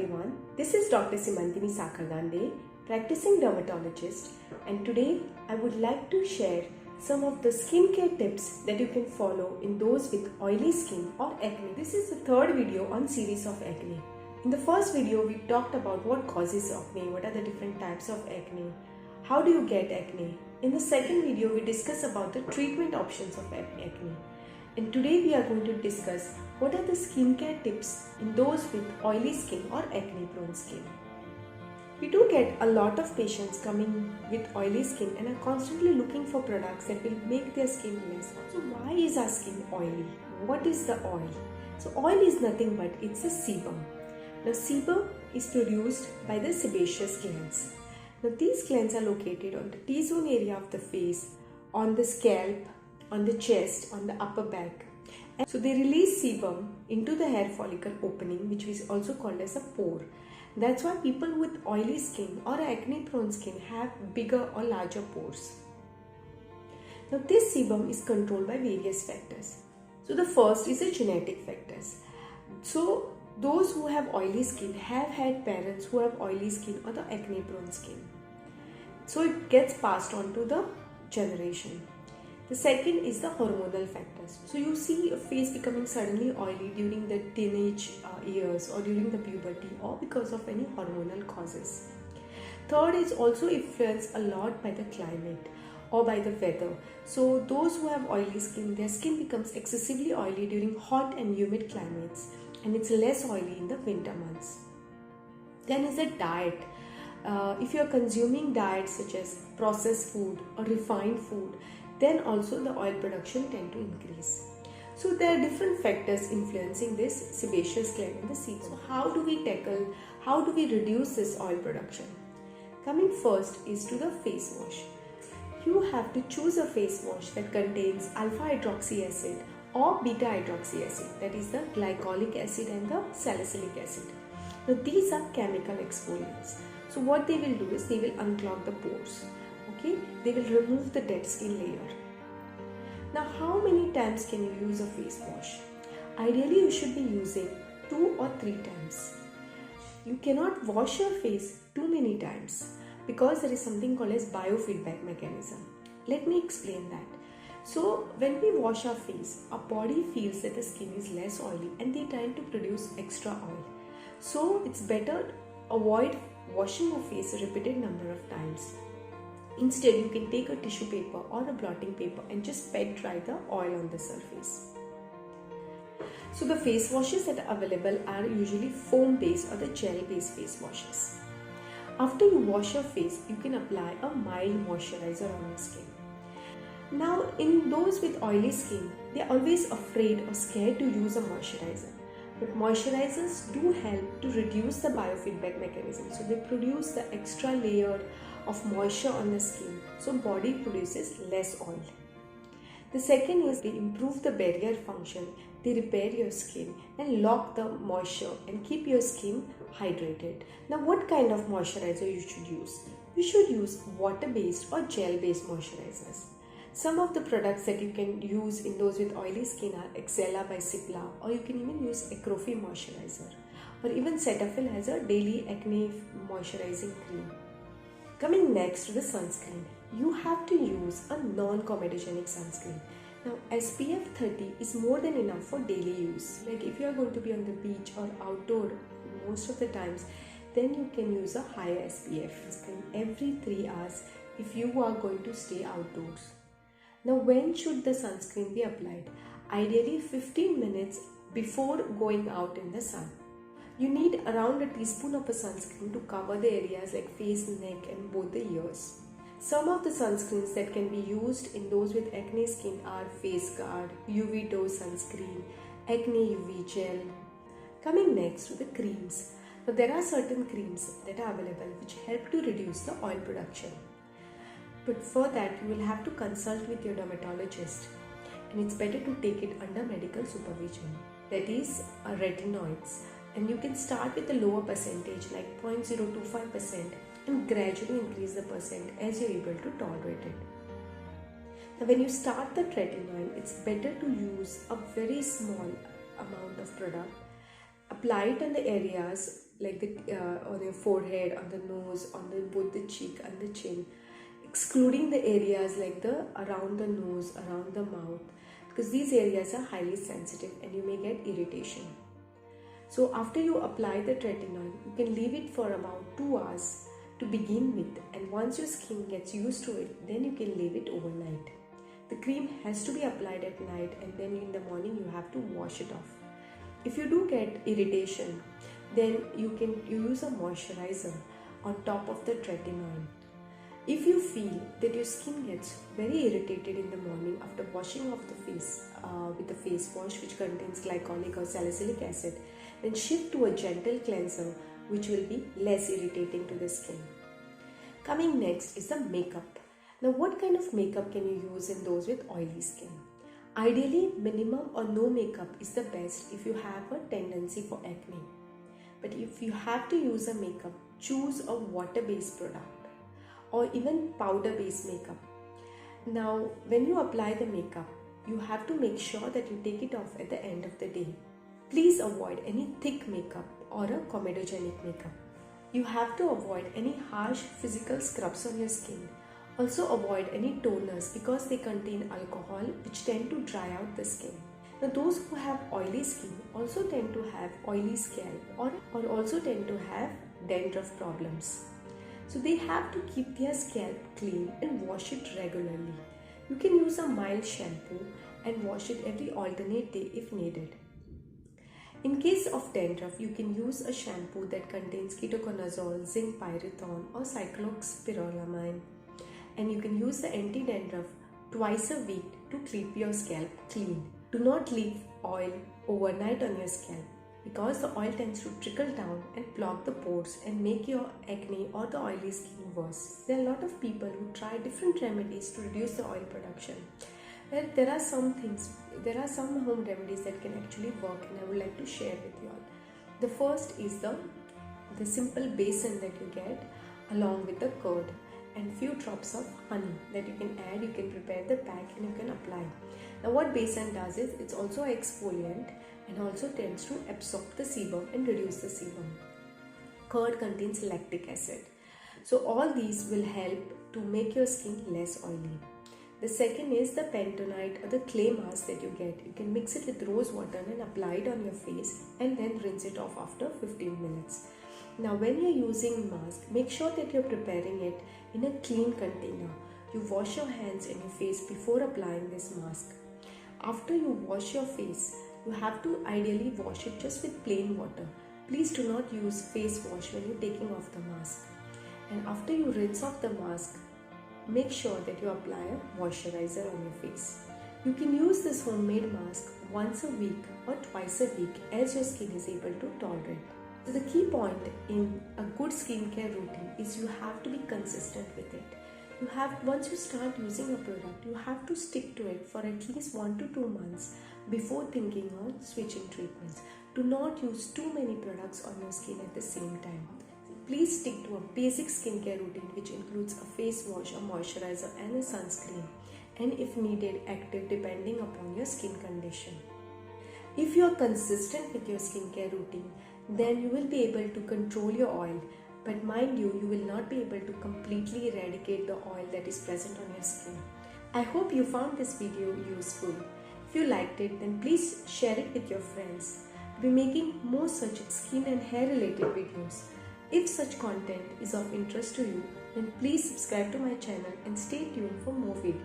everyone, this is Dr. Simantini Sakardande, practicing dermatologist, and today I would like to share some of the skincare tips that you can follow in those with oily skin or acne. This is the third video on series of acne. In the first video, we talked about what causes acne, what are the different types of acne, how do you get acne. In the second video, we discussed about the treatment options of acne. And today we are going to discuss what are the skincare tips in those with oily skin or acne prone skin. We do get a lot of patients coming with oily skin and are constantly looking for products that will make their skin less oily. So why is our skin oily? What is the oil? So oil is nothing but it's a sebum. Now sebum is produced by the sebaceous glands. Now these glands are located on the T-zone area of the face, on the scalp, on the chest, on the upper back. And so they release sebum into the hair follicle opening, which is also called as a pore. That's why people with oily skin or acne prone skin have bigger or larger pores. Now this sebum is controlled by various factors. So the first is the genetic factors. So those who have oily skin have had parents who have oily skin or the acne prone skin. So it gets passed on to the generation. The second is the hormonal factors. So you see a face becoming suddenly oily during the teenage years or during the puberty or because of any hormonal causes. Third is also influenced a lot by the climate or by the weather. So those who have oily skin, their skin becomes excessively oily during hot and humid climates, and it's less oily in the winter months. Then is the diet. If you are consuming diets such as processed food or refined food, then also the oil production tend to increase. So there are different factors influencing this sebaceous gland in the sebum. So how do we reduce this oil production? Coming first is to the face wash. You have to choose a face wash that contains alpha hydroxy acid or beta hydroxy acid, that is the glycolic acid and the salicylic acid. Now these are chemical exfoliants. So what they will do is they will unclog the pores. Okay, they will remove the dead skin layer. Now how many times can you use a face wash? Ideally you should be using 2 or 3 times. You cannot wash your face too many times because there is something called as biofeedback mechanism. Let me explain that. So when we wash our face, our body feels that the skin is less oily and they tend to produce extra oil. So it's better to avoid washing your face a repeated number of times. Instead, you can take a tissue paper or a blotting paper and just pat dry the oil on the surface. So the face washes that are available are usually foam based or the gel based face washes. After you wash your face, you can apply a mild moisturizer on your skin. Now in those with oily skin, they are always afraid or scared to use a moisturizer. But moisturizers do help to reduce the biofeedback mechanism. So they produce the extra layer of moisture on the skin, so body produces less oil. The second is they improve the barrier function, they repair your skin and lock the moisture and keep your skin hydrated. Now what kind of moisturizer you should use? You should use water-based or gel-based moisturizers. Some of the products that you can use in those with oily skin are Exela by Cipla, or you can even use Acrofi moisturizer, or even Cetaphil has a daily acne moisturizing cream. Coming next to the sunscreen, you have to use a non-comedogenic sunscreen. Now SPF 30 is more than enough for daily use. Like if you are going to be on the beach or outdoor most of the times, then you can use a higher SPF sunscreen every 3 hours if you are going to stay outdoors. Now when should the sunscreen be applied? Ideally 15 minutes before going out in the sun. You need around a teaspoon of a sunscreen to cover the areas like face, neck and both the ears. Some of the sunscreens that can be used in those with acne skin are Face Guard, UV Dose sunscreen, Acne UV gel. Coming next to the creams. Now there are certain creams that are available which help to reduce the oil production. But for that you will have to consult with your dermatologist, and it's better to take it under medical supervision. That is retinoids. And you can start with a lower percentage like 0.025% and gradually increase the percent as you're able to tolerate it. Now when you start the tretinoin, it's better to use a very small amount of product, apply it in the areas like on your forehead, on the nose, on both the cheek and the chin, excluding the areas like the around the nose, around the mouth, because these areas are highly sensitive and you may get irritation. So after you apply the tretinoin, you can leave it for about 2 hours to begin with, and once your skin gets used to it, then you can leave it overnight. The cream has to be applied at night, and then in the morning you have to wash it off. If you do get irritation, then you can use a moisturizer on top of the tretinoin. If you feel that your skin gets very irritated in the morning after washing off the face with a face wash which contains glycolic or salicylic acid, then shift to a gentle cleanser which will be less irritating to the skin. Coming next is the makeup. Now, what kind of makeup can you use in those with oily skin? Ideally, minimum or no makeup is the best if you have a tendency for acne. But if you have to use a makeup, choose a water-based product or even powder-based makeup. Now, when you apply the makeup, you have to make sure that you take it off at the end of the day. Please avoid any thick makeup or a comedogenic makeup. You have to avoid any harsh physical scrubs on your skin. Also avoid any toners because they contain alcohol which tend to dry out the skin. Now, those who have oily skin also tend to have oily scalp or also tend to have dandruff problems. So they have to keep their scalp clean and wash it regularly. You can use a mild shampoo and wash it every alternate day if needed. In case of dandruff, you can use a shampoo that contains ketoconazole, zinc pyridine or cyclosporamine. And you can use the anti-dandruff twice a week to keep your scalp clean. Do not leave oil overnight on your scalp because the oil tends to trickle down and clog the pores and make your acne or the oily skin worse. There are a lot of people who try different remedies to reduce the oil production. Well, there are some home remedies that can actually work, and I would like to share with you all. The first is the simple besan that you get along with the curd and few drops of honey that you can add. You can prepare the pack and you can apply. Now, what besan does is it's also an exfoliant and also tends to absorb the sebum and reduce the sebum. Curd contains lactic acid. So all these will help to make your skin less oily. The second is the bentonite or the clay mask that you get. You can mix it with rose water and apply it on your face and then rinse it off after 15 minutes. Now, when you're using mask, make sure that you're preparing it in a clean container. You wash your hands and your face before applying this mask. After you wash your face, you have to ideally wash it just with plain water. Please do not use face wash when you're taking off the mask. And after you rinse off the mask, make sure that you apply a moisturizer on your face. You can use this homemade mask once a week or twice a week as your skin is able to tolerate. So the key point in a good skincare routine is you have to be consistent with it. Once you start using a product, you have to stick to it for at least 1 to 2 months before thinking on switching treatments. Do not use too many products on your skin at the same time. Please stick to a basic skincare routine which includes a face wash, a moisturizer and a sunscreen, and if needed, active depending upon your skin condition. If you are consistent with your skincare routine, then you will be able to control your oil. But mind you, you will not be able to completely eradicate the oil that is present on your skin. I hope you found this video useful. If you liked it, then please share it with your friends. I'll be making more such skin and hair related videos. If such content is of interest to you, then please subscribe to my channel and stay tuned for more videos.